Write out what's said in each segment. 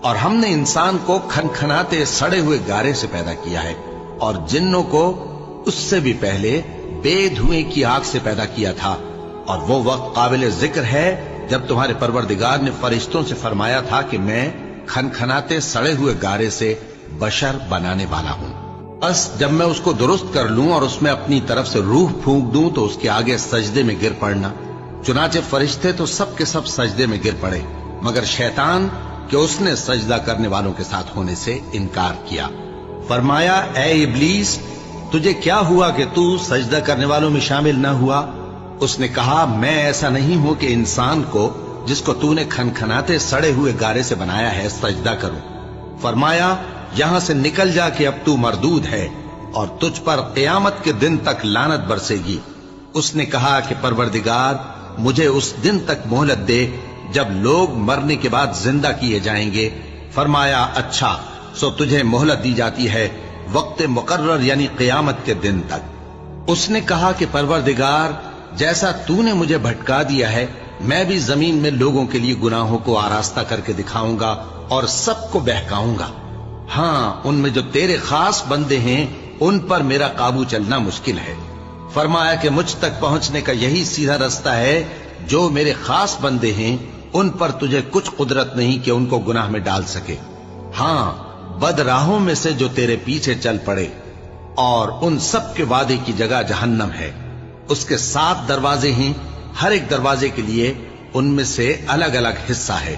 اور ہم نے انسان کو کھنکھناتے سڑے ہوئے گارے سے پیدا کیا ہے، اور جنوں کو اس سے بھی پہلے بے دھوئیں کی آگ سے پیدا کیا تھا۔ اور وہ وقت قابل ذکر ہے جب تمہارے پروردگار نے فرشتوں سے فرمایا تھا کہ میں کھنکھناتے سڑے ہوئے گارے سے بشر بنانے والا ہوں، بس جب میں اس کو درست کر لوں اور اس میں اپنی طرف سے روح پھونک دوں تو اس کے آگے سجدے میں گر پڑنا۔ چنانچہ فرشتے تو سب کے سب سجدے میں گر پڑے مگر شیطان کہ اس نے سجدہ کرنے والوں کے ساتھ ہونے سے انکار کیا۔ فرمایا اے ابلیس، تجھے کیا ہوا کہ تو سجدہ کرنے والوں میں شامل نہ ہوا؟ اس نے کہا میں ایسا نہیں ہوں کہ انسان کو جس کو تو نے کھنکھناتے سڑے ہوئے گارے سے بنایا ہے سجدہ کروں۔ فرمایا یہاں سے نکل جا کہ اب تو مردود ہے اور تجھ پر قیامت کے دن تک لعنت برسے گی۔ اس نے کہا کہ پروردگار مجھے اس دن تک مہلت دے جب لوگ مرنے کے بعد زندہ کیے جائیں گے۔ فرمایا اچھا، سو تجھے مہلت دی جاتی ہے وقت مقرر یعنی قیامت کے دن تک۔ اس نے کہا کہ پروردگار جیسا تو نے مجھے بھٹکا دیا ہے میں بھی زمین میں لوگوں کے لیے گناہوں کو آراستہ کر کے دکھاؤں گا اور سب کو بہکاؤں گا۔ ہاں ان میں جو تیرے خاص بندے ہیں ان پر میرا قابو چلنا مشکل ہے۔ فرمایا کہ مجھ تک پہنچنے کا یہی سیدھا رستہ ہے، جو میرے خاص بندے ہیں ان پر تجھے کچھ قدرت نہیں کہ ان کو گناہ میں ڈال سکے۔ ہاں بد راہوں میں سے جو تیرے پیچھے چل پڑے، اور ان سب کے وعدے کی جگہ جہنم ہے۔ اس کے 7 دروازے ہیں، ہر ایک دروازے کے لیے ان میں سے الگ الگ حصہ ہے۔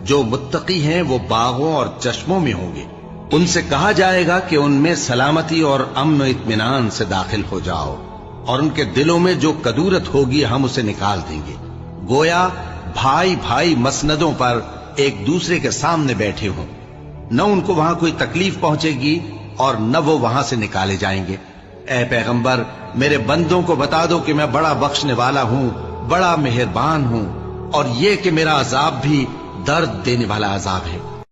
جو متقی ہیں وہ باغوں اور چشموں میں ہوں گے۔ ان سے کہا جائے گا کہ ان میں سلامتی اور امن و اطمینان سے داخل ہو جاؤ، اور ان کے دلوں میں جو کدورت ہوگی ہم اسے نکال دیں گے، گویا بھائی بھائی مسندوں پر ایک دوسرے کے سامنے بیٹھے ہوں۔ نہ ان کو وہاں کوئی تکلیف پہنچے گی اور نہ وہ وہاں سے نکالے جائیں گے۔ اے پیغمبر میرے بندوں کو بتا دو کہ میں بڑا بخشنے والا ہوں، بڑا مہربان ہوں، اور یہ کہ میرا عذاب بھی درد دینے والا عذاب ہے۔